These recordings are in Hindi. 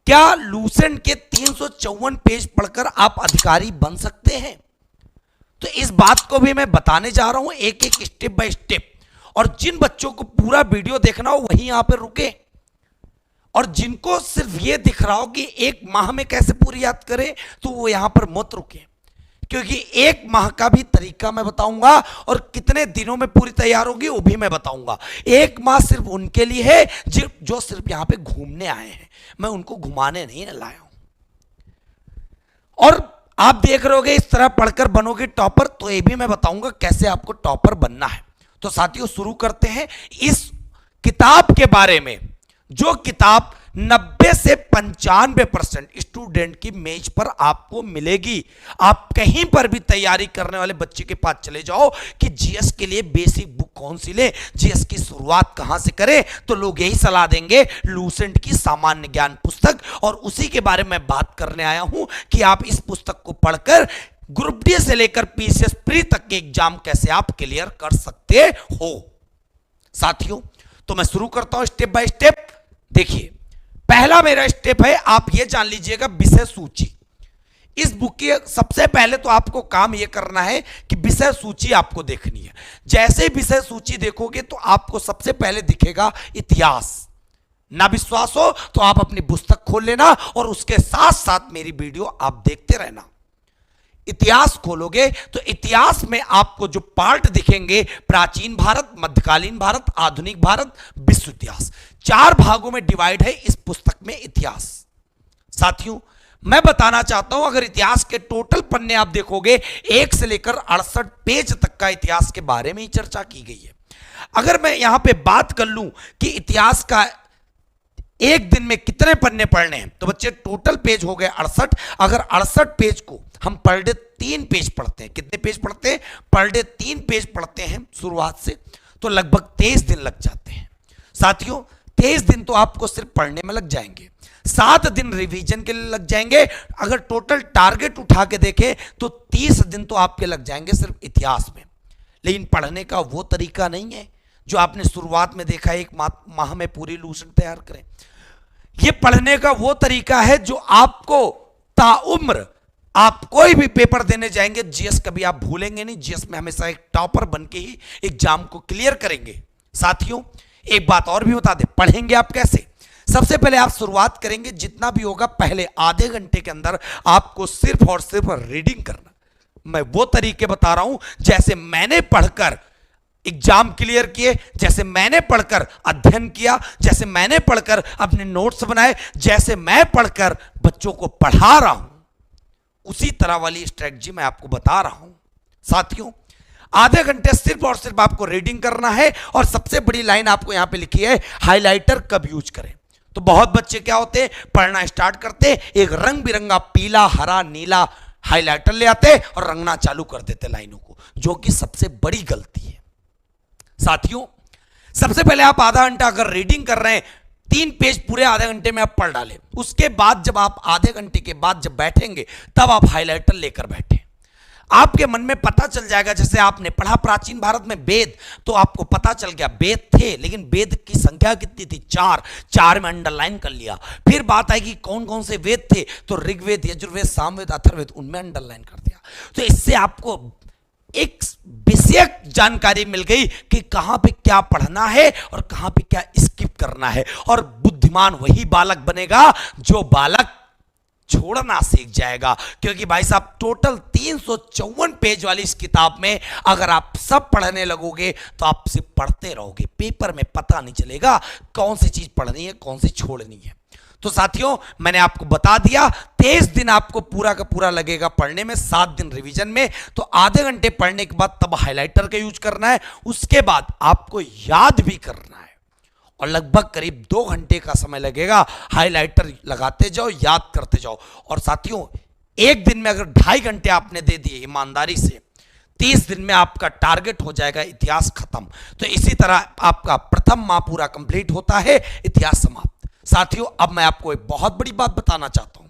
क्या लूसेंट के 354 पेज पढ़कर आप अधिकारी बन सकते हैं? तो इस बात को भी मैं बताने जा रहा हूं एक एक स्टेप बाय स्टेप। और जिन बच्चों को पूरा वीडियो देखना हो वही यहां पर रुके, और जिनको सिर्फ ये दिख रहा हो कि एक माह में कैसे पूरी याद करें तो वो यहां पर मत रुके, क्योंकि एक माह का भी तरीका मैं बताऊंगा और कितने दिनों में पूरी तैयार होगी वो भी मैं बताऊंगा। एक माह सिर्फ उनके लिए है जो सिर्फ यहां पे घूमने आए हैं, मैं उनको घुमाने नहीं लाया हूं। और आप देख रहे होगे इस तरह पढ़कर बनोगे टॉपर, तो ये भी मैं बताऊंगा कैसे आपको टॉपर बनना है। तो साथियों शुरू करते हैं इस किताब के बारे में, जो किताब 90 से 95% स्टूडेंट की मेज पर आपको मिलेगी। आप कहीं पर भी तैयारी करने वाले बच्चे के पास चले जाओ कि जीएस के लिए बेसिक बुक कौन सी ले, जीएस की शुरुआत कहां से करें, तो लोग यही सलाह देंगे लूसेंट की सामान्य ज्ञान पुस्तक। और उसी के बारे में बात करने आया हूं कि आप इस पुस्तक को पढ़कर ग्रुप डी से लेकर पीसीएस प्री तक के एग्जाम कैसे आप क्लियर कर सकते हो। साथियों तो मैं शुरू करता हूं स्टेप बाय स्टेप। देखिए पहला मेरा स्टेप है, आप ये जान लीजिएगा विषय सूची। इस बुक की सबसे पहले तो आपको काम यह करना है कि विषय सूची आपको देखनी है। जैसे ही विषय सूची देखोगे तो आपको सबसे पहले दिखेगा इतिहास। ना विश्वास हो तो आप अपनी पुस्तक खोल लेना और उसके साथ साथ मेरी वीडियो आप देखते रहना। इतिहास खोलोगे तो इतिहास में आपको जो पार्ट दिखेंगे, प्राचीन भारत, मध्यकालीन भारत, आधुनिक भारत, विश्व इतिहास, 4 भागों में डिवाइड है इस पुस्तक में इतिहास। साथियों मैं बताना चाहता हूं, अगर इतिहास के टोटल पन्ने आप देखोगे 1 से लेकर 68 पेज तक का इतिहास के बारे में ही चर्चा की गई है। अगर मैं यहां पे बात कर लूं कि इतिहास का एक दिन में कितने पन्ने पढ़ने हैं, तो बच्चे टोटल पेज हो गए 68। अगर 68 पेज को हम पर डे 3 पेज पढ़ते हैं, कितने पेज पढ़ते हैं? पर डे 3 पेज पढ़ते हैं शुरुआत से, तो लगभग 23 दिन लग जाते हैं। साथियों 23 दिन तो आपको सिर्फ पढ़ने में लग जाएंगे, 7 दिन रिवीजन के लिए लग जाएंगे। अगर टोटल टारगेट उठा के देखें तो 30 दिन तो आपके लग जाएंगे सिर्फ इतिहास में। लेकिन पढ़ने का वो तरीका नहीं है जो आपने शुरुआत में देखा, एक माह में पूरी लूसेंट तैयार करें। ये पढ़ने का वो तरीका है जो आपको ताउम्र, आप कोई भी पेपर देने जाएंगे, जीएस कभी आप भूलेंगे नहीं। जीएस में हमेशा एक टॉपर बन के ही एग्जाम को क्लियर करेंगे। साथियों एक बात और भी बता दें, पढ़ेंगे आप कैसे? सबसे पहले आप शुरुआत करेंगे, जितना भी होगा पहले आधे घंटे के अंदर आपको सिर्फ और सिर्फ रीडिंग करना। मैं वो तरीके बता रहा हूं जैसे मैंने पढ़कर एग्जाम क्लियर किए, जैसे मैंने पढ़कर अध्ययन किया, जैसे मैंने पढ़कर अपने नोट्स बनाए, जैसे मैं पढ़कर बच्चों को पढ़ा रहा हूं, उसी तरह वाली स्ट्रेटजी मैं आपको बता रहा हूं। साथियों आधे घंटे सिर्फ और सिर्फ आपको रीडिंग करना है। और सबसे बड़ी लाइन आपको यहां पे लिखी है, हाइलाइटर कब यूज करें। तो बहुत बच्चे क्या होते हैं, पढ़ना स्टार्ट करते, एक रंग बिरंगा पीला, हरा, नीला हाइलाइटर ले आते और रंगना चालू कर देते लाइनों को, जो कि सबसे बड़ी गलती है। साथियों सबसे पहले आप आधा घंटा अगर रीडिंग कर रहे हैं, 3 पेज पूरे आधे घंटे में आप पढ़ डालें। उसके बाद जब आप आधे घंटे के बाद जब बैठेंगे तब आप हाइलाइटर लेकर बैठें। आपके मन में पता चल जाएगा, जैसे आपने पढ़ा प्राचीन भारत में वेद, तो आपको पता चल गया वेद थे, लेकिन वेद की संख्या कितनी थी? 4 में अंडरलाइन कर लिया। फिर बात आएगी कौन कौन से वेद थे, तो ऋग्वेद, यजुर्वेद, सामवेद, अथर्ववेद, उनमें अंडरलाइन कर दिया। तो इससे आपको एक विषयक जानकारी मिल गई कि कहां पे क्या पढ़ना है और कहां पे क्या स्किप करना है। और बुद्धिमान वही बालक बनेगा जो बालक छोड़ना सीख जाएगा। क्योंकि भाई साहब टोटल 354 पेज वाली इस किताब में अगर आप सब पढ़ने लगोगे तो आप सिर्फ पढ़ते रहोगे, पेपर में पता नहीं चलेगा कौन सी चीज पढ़नी है कौन सी छोड़नी है। तो साथियों मैंने आपको बता दिया, 23 दिन आपको पूरा का पूरा लगेगा पढ़ने में, 7 दिन रिवीजन में। तो आधे घंटे पढ़ने के बाद तब हाइलाइटर का यूज करना है, उसके बाद आपको याद भी करना है और लगभग करीब 2 घंटे का समय लगेगा। हाइलाइटर लगाते जाओ, याद करते जाओ। और साथियों एक दिन में अगर 2.5 घंटे आपने दे दिए ईमानदारी से, 30 दिन में आपका टारगेट हो जाएगा इतिहास खत्म। तो इसी तरह आपका प्रथम माह पूरा कंप्लीट होता है, इतिहास समाप्त। साथियों अब मैं आपको एक बहुत बड़ी बात बताना चाहता हूं,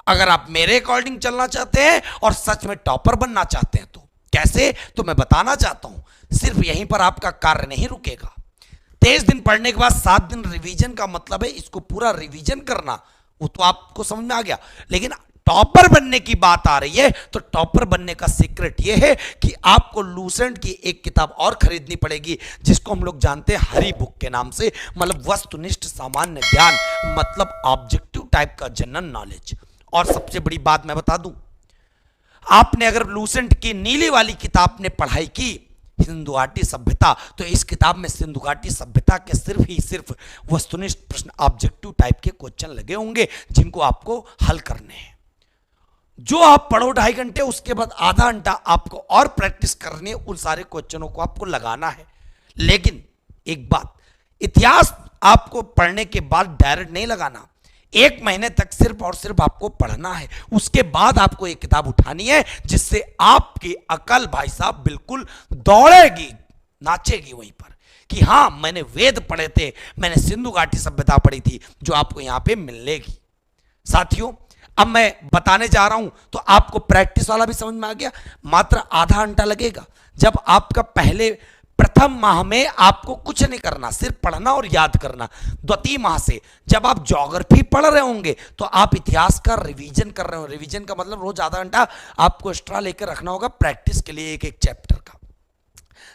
अगर आप मेरे अकॉर्डिंग चलना चाहते हैं और सच में टॉपर बनना चाहते हैं तो कैसे, तो मैं बताना चाहता हूं। सिर्फ यहीं पर आपका कार्य नहीं रुकेगा। 23 दिन पढ़ने के बाद 7 दिन रिवीजन का मतलब है इसको पूरा रिवीजन करना, वो तो आपको समझ में आ गया। लेकिन टॉपर बनने की बात आ रही है तो टॉपर बनने का सीक्रेट ये है कि आपको लूसेंट की एक किताब और खरीदनी पड़ेगी, जिसको हम लोग जानते हैं हरी बुक के नाम से, मतलब वस्तुनिष्ठ सामान्य ज्ञान, मतलब ऑब्जेक्टिव टाइप का जनरल नॉलेज। और सबसे बड़ी बात मैं बता दूं, आपने अगर लूसेंट की नीली वाली किताब ने पढ़ाई की सिंधु घाटी सभ्यता, तो इस किताब में सिंधु घाटी सभ्यता के सिर्फ वस्तुनिष्ठ प्रश्न, ऑब्जेक्टिव टाइप के क्वेश्चन लगे होंगे जिनको आपको हल करने हैं। जो आप पढ़ो 2.5 घंटे, उसके बाद आधा घंटा आपको और प्रैक्टिस करनी है, उन सारे क्वेश्चनों को आपको लगाना है। लेकिन एक बात, इतिहास आपको पढ़ने के बाद डायरेक्ट नहीं लगाना, 1 महीने तक सिर्फ और सिर्फ आपको पढ़ना है। उसके बाद आपको एक किताब उठानी है जिससे आपकी अकल भाई साहब बिल्कुल दौड़ेगी, नाचेगी वहीं पर कि हाँ मैंने वेद पढ़े थे, मैंने सिंधु घाटी सभ्यता पढ़ी थी, जो आपको यहां पे मिलेगी। साथियों अब मैं बताने जा रहा हूं तो आपको प्रैक्टिस वाला भी समझ में आ गया। मात्र आधा घंटा लगेगा। जब आपका प्रथम माह में आपको कुछ नहीं करना, सिर्फ पढ़ना और याद करना। द्वितीय माह से जब आप ज्योग्राफी पढ़ रहे होंगे तो आप इतिहास का रिवीजन कर रहे हो। रिवीजन का मतलब रोज आधा घंटा आपको एक्स्ट्रा लेकर रखना होगा प्रैक्टिस के लिए एक चैप्टर का।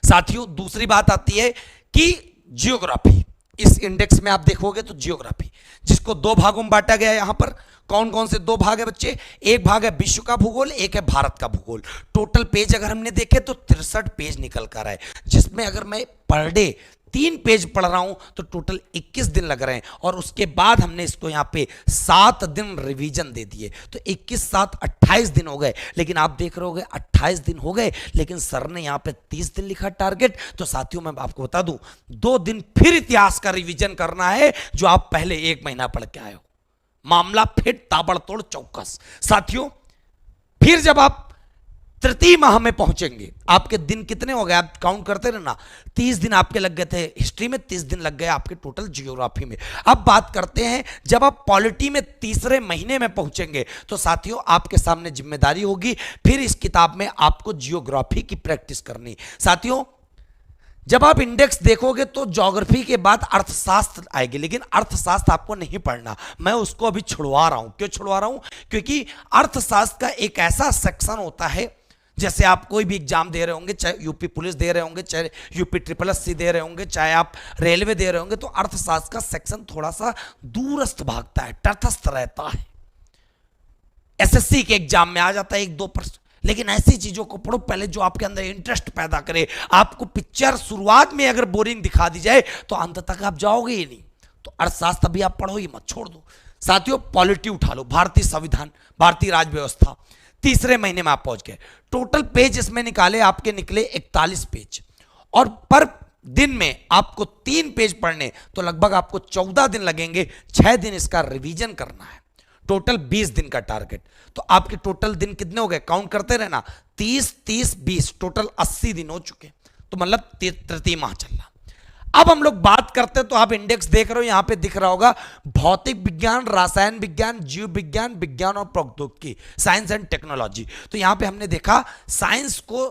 साथियों दूसरी बात आती है कि जियोग्राफी, इस इंडेक्स में आप देखोगे तो जियोग्राफी, जिसको 2 भागों में बांटा गया है। यहां पर कौन कौन से 2 भाग है बच्चे? एक भाग है विश्व का भूगोल, एक है भारत का भूगोल। टोटल पेज अगर हमने देखे तो 63 पेज निकल कर आए, जिसमें अगर मैं पर डे 3 पेज पढ़ रहा हूं तो टोटल 21 दिन लग रहे हैं। और उसके बाद हमने इसको यहां पे 7 दिन रिवीजन दे दिए, तो 21 7 28 दिन हो गए। लेकिन आप देख रहे होगे 28 दिन हो गए, लेकिन सर ने यहां पे 30 दिन लिखा टारगेट। तो साथियों मैं आपको बता दूं, 2 दिन फिर इतिहास का रिवीजन करना है जो आप पहले 1 महीना पढ़ के आए हो। मामला फिर ताबड़तोड़ चौकस। साथियों फिर जब आप तृतीय माह में पहुंचेंगे, आपके दिन कितने हो गए आप काउंट करते रहना। 30 दिन आपके लग गए थे हिस्ट्री में, 30 दिन लग गए आपके टोटल जियोग्राफी में। अब बात करते हैं जब आप पॉलिटी में तीसरे महीने में पहुंचेंगे तो साथियों आपके सामने जिम्मेदारी होगी फिर इस किताब में आपको जियोग्राफी की प्रैक्टिस करनी। साथियों जब आप इंडेक्स देखोगे तो ज्योग्राफी के बाद अर्थशास्त्र आएगी, लेकिन अर्थशास्त्र आपको नहीं पढ़ना, मैं उसको अभी छुड़वा रहा हूं। क्यों छुड़वा रहा हूं? क्योंकि अर्थशास्त्र का एक ऐसा सेक्शन होता है, जैसे आप कोई भी एग्जाम दे रहे होंगे, चाहे यूपी पुलिस दे रहे होंगे, चाहे यूपी SSC दे रहे होंगे, चाहे आप रेलवे दे रहे होंगे, तो अर्थशास्त्र का सेक्शन थोड़ा सा दूरस्थ भागता है, तटस्थ रहता है। SSC के एग्जाम में आ जाता है 1-2 प्रश्न, लेकिन ऐसी चीजों को पढ़ो पहले जो आपके अंदर इंटरेस्ट पैदा करे। आपको पिक्चर शुरुआत में अगर बोरिंग दिखा दी जाए तो अंत तक आप जाओगे ही नहीं। तो अर्थशास्त्र अभी आप पढ़ो ही मत, छोड़ दो। साथियों पॉलिटी उठा लो, भारतीय संविधान, भारतीय राज्य व्यवस्था, तीसरे महीने में आप पहुंच गए। टोटल पेज इसमें निकाले, आपके निकले 41 पेज, और पर दिन में आपको 3 पेज पढ़ने, तो लगभग आपको 14 दिन लगेंगे। 6 दिन इसका रिवीजन करना है, टोटल 20 दिन का टारगेट। तो आपके टोटल दिन कितने हो गए? काउंट करते रहना, 30 30 20, टोटल 80 दिन हो चुके। तो मतलब तृतीय माह चल रहा। अब हम लोग बात करते हैं, तो आप इंडेक्स देख रहे हो, यहां पे दिख रहा होगा भौतिक विज्ञान, रसायन विज्ञान, जीव विज्ञान, विज्ञान और प्रौद्योगिकी, साइंस एंड टेक्नोलॉजी। तो यहां पे हमने देखा साइंस को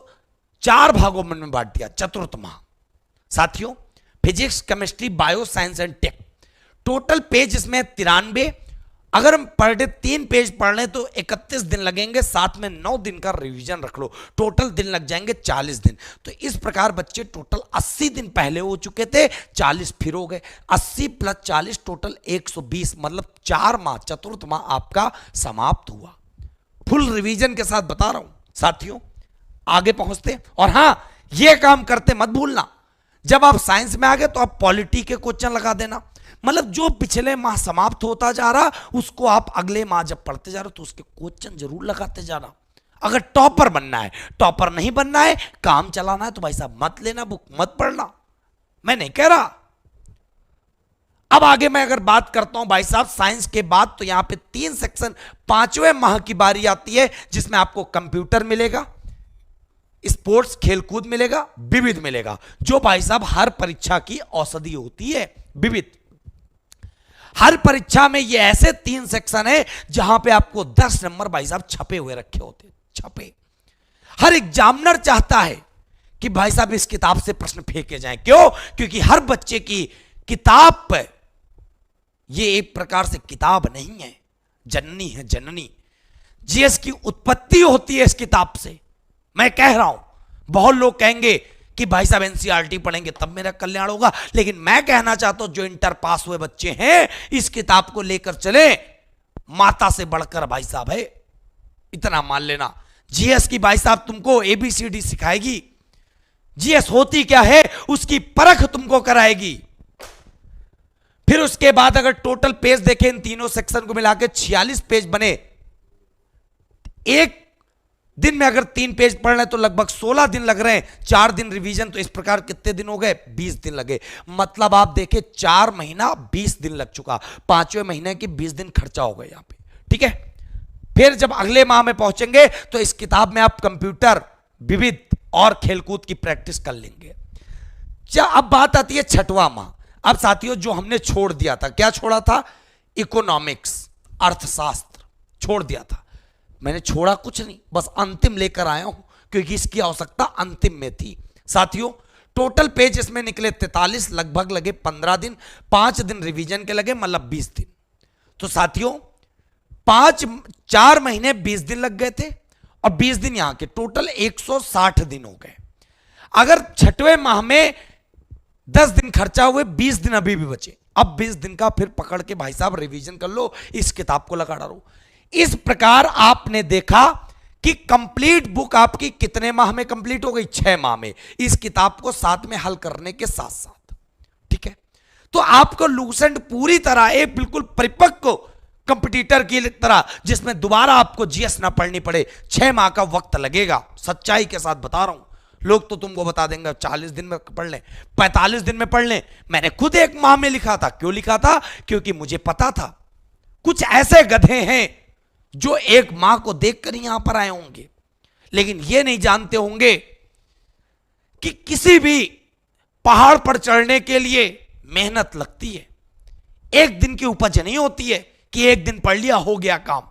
4 भागों में बांट दिया, चतुर्थ माह। साथियों physics, chemistry, bio, science and tech. Total page इसमें 93। अगर हम पर डे 3 पेज पढ़ लें तो 31 दिन लगेंगे, साथ में 9 दिन का रिवीजन रख लो, टोटल दिन लग जाएंगे 40 दिन। तो इस प्रकार बच्चे टोटल 80 दिन पहले हो चुके थे, 40 फिर हो गए, 80 + 40 टोटल 120, मतलब 4 माह, चतुर्थ माह आपका समाप्त हुआ। फुल रिवीजन के साथ बता रहा हूं साथियों, आगे पहुंचते। और हां यह काम करते मत भूलना, जब आप साइंस में आ गए तो आप पॉलिटी के क्वेश्चन लगा देना। मतलब जो पिछले माह समाप्त होता जा रहा उसको आप अगले माह जब पढ़ते जा रहे हो तो उसके क्वेश्चन जरूर लगाते जाना। अगर टॉपर बनना है, टॉपर नहीं बनना है, काम चलाना है, तो भाई साहब मत लेना बुक, मत पढ़ना, मैं नहीं कह रहा। अब आगे मैं अगर बात करता हूं भाई साहब साइंस के बाद, तो यहां पे 3 सेक्शन, 5वें माह की बारी आती है, जिसमें आपको कंप्यूटर मिलेगा, स्पोर्ट्स खेलकूद मिलेगा, विविध मिलेगा, जो भाई साहब हर परीक्षा की औषधि होती है। विविध हर परीक्षा में ये ऐसे 3 सेक्शन है जहां पे आपको 10 नंबर भाई साहब छपे हुए रखे होते, छपे। हर एग्जामिनर चाहता है कि भाई साहब इस किताब से प्रश्न फेंके जाएं। क्यों? क्योंकि हर बच्चे की किताब पर ये एक प्रकार से किताब नहीं है, जननी है जननी। जीएस की उत्पत्ति होती है इस किताब से। मैं कह रहा हूं, बहुत लोग कहेंगे कि भाई साहब एनसीईआरटी पढ़ेंगे तब मेरा कल्याण होगा, लेकिन मैं कहना चाहता हूं जो इंटर पास हुए बच्चे हैं इस किताब को लेकर चले, माता से बढ़कर भाई साहब है, इतना मान लेना। जीएस की भाई साहब तुमको एबीसीडी सिखाएगी, जीएस होती क्या है उसकी परख तुमको कराएगी। फिर उसके बाद अगर टोटल पेज देखें इन तीनों सेक्शन को मिलाकर 46 पेज बने। एक दिन में अगर 3 पेज पढ़ रहे तो लगभग 16 दिन लग रहे हैं, 4 दिन रिवीजन, तो इस प्रकार कितने दिन हो गए, 20 दिन लगे। मतलब आप देखें 4 महीना 20 दिन लग चुका, 5वें महीने के 20 दिन खर्चा हो गए यहां पे। ठीक है, फिर जब अगले माह में पहुंचेंगे तो इस किताब में आप कंप्यूटर, विविध और खेलकूद की प्रैक्टिस कर लेंगे। अब बात आती है 6वां माह। अब साथियों जो हमने छोड़ दिया था, क्या छोड़ा था, इकोनॉमिक्स, अर्थशास्त्र छोड़ दिया था। मैंने छोड़ा कुछ नहीं, बस अंतिम लेकर आया हूं क्योंकि इसकी आवश्यकता अंतिम में थी। साथियों टोटल पेज इसमें निकले 43, लगभग लगे 15 दिन, 5 दिन रिवीजन के लगे, मतलब 20 दिन। तो साथियों 4 महीने 20 दिन लग गए थे और 20 दिन यहां के, टोटल 160 दिन हो गए। अगर 6वें माह में 10 दिन खर्चा हुए, 20 दिन अभी भी बचे। अब 20 दिन का फिर पकड़ के भाई साहब रिवीजन कर लो, इस किताब को लगा डालो। इस प्रकार आपने देखा कि कंप्लीट बुक आपकी कितने माह में कंप्लीट हो गई, 6 माह में, इस किताब को साथ में हल करने के साथ साथ। ठीक है, तो आपको लूसेंट पूरी तरह एक बिल्कुल परिपक्व कंपटीटर की तरह, जिसमें दोबारा आपको जीएस ना पढ़नी पड़े, 6 माह का वक्त लगेगा। सच्चाई के साथ बता रहा हूं, लोग तो तुमको बता देंगे 40 दिन में पढ़ लें, 45 दिन में पढ़ लें। मैंने खुद 1 माह में लिखा था। क्यों लिखा था, क्योंकि मुझे पता था कुछ ऐसे गधे हैं जो 1 माह को देखकर ही यहां पर आए होंगे, लेकिन ये नहीं जानते होंगे कि किसी भी पहाड़ पर चढ़ने के लिए मेहनत लगती है। एक दिन की उपज नहीं होती है कि 1 दिन पढ़ लिया हो गया काम।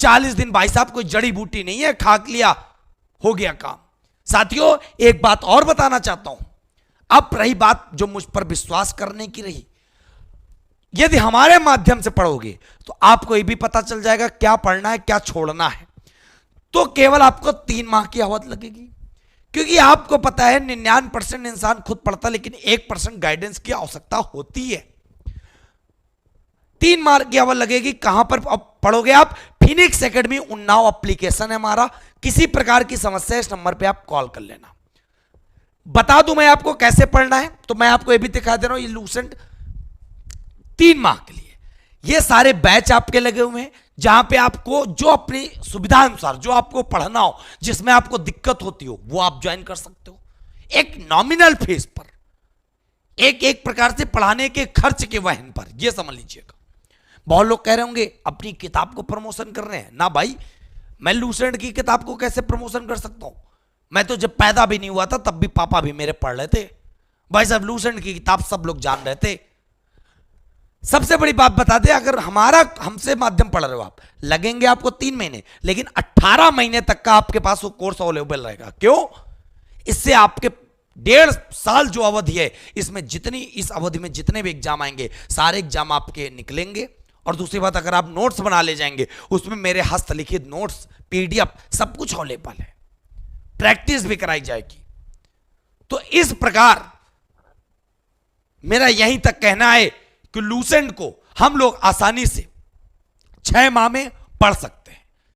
40 दिन भाई साहब कोई जड़ी बूटी नहीं है, खाक लिया हो गया काम। साथियों एक बात और बताना चाहता हूं, अब रही बात जो मुझ पर विश्वास करने की रही, यदि हमारे माध्यम से पढ़ोगे तो आपको यह भी पता चल जाएगा क्या पढ़ना है क्या छोड़ना है। तो केवल आपको 3 माह की अवधि लगेगी, क्योंकि आपको पता है 99% इंसान खुद पढ़ता, लेकिन 1% गाइडेंस की आवश्यकता होती है। 3 माह की अवधि लगेगी। कहां पर पढ़ोगे आप, फिनिक्स एकेडमी उन्नाव एप्लीकेशन है हमारा। किसी प्रकार की समस्या इस नंबर पे आप कॉल कर लेना। बता दूं मैं आपको कैसे पढ़ना है, तो मैं आपको ये भी दिखा दे रहा हूं, ये लूसेंट 3 माह के लिए ये सारे बैच आपके लगे हुए हैं, जहां पे आपको जो अपनी सुविधा अनुसार जो आपको पढ़ना हो, जिसमें आपको दिक्कत होती हो, वो आप ज्वाइन कर सकते हो एक नॉमिनल फीस पर, एक प्रकार से पढ़ाने के खर्च के वहन पर। यह समझ लीजिएगा। बहुत लोग कह रहे होंगे अपनी किताब को प्रमोशन कर रहे हैं ना। भाई मैं लूसेंट की किताब को कैसे प्रमोशन कर सकता हूं, मैं तो जब पैदा भी नहीं हुआ था तब भी पापा भी मेरे पढ़ रहे थे। भाई साहब लूसेंट की किताब सब लोग जान रहे थे। सबसे बड़ी बात बता दें, अगर हमसे माध्यम पढ़ रहे हो आप, लगेंगे आपको 3 महीने, लेकिन 18 महीने तक का आपके पास वो कोर्स अवेलेबल रहेगा। क्यों, इससे आपके 1.5 साल जो अवधि है, इसमें इस अवधि में जितने भी एग्जाम आएंगे सारे एग्जाम आपके निकलेंगे। और दूसरी बात, अगर आप नोट्स बना ले जाएंगे, उसमें मेरे हस्तलिखित नोट्स, पीडीएफ सब कुछ अवेलेबल है, प्रैक्टिस भी कराई जाएगी। तो इस प्रकार मेरा यहीं तक कहना है कि लूसेंट को हम लोग आसानी से 6 माह में पढ़ सकते हैं।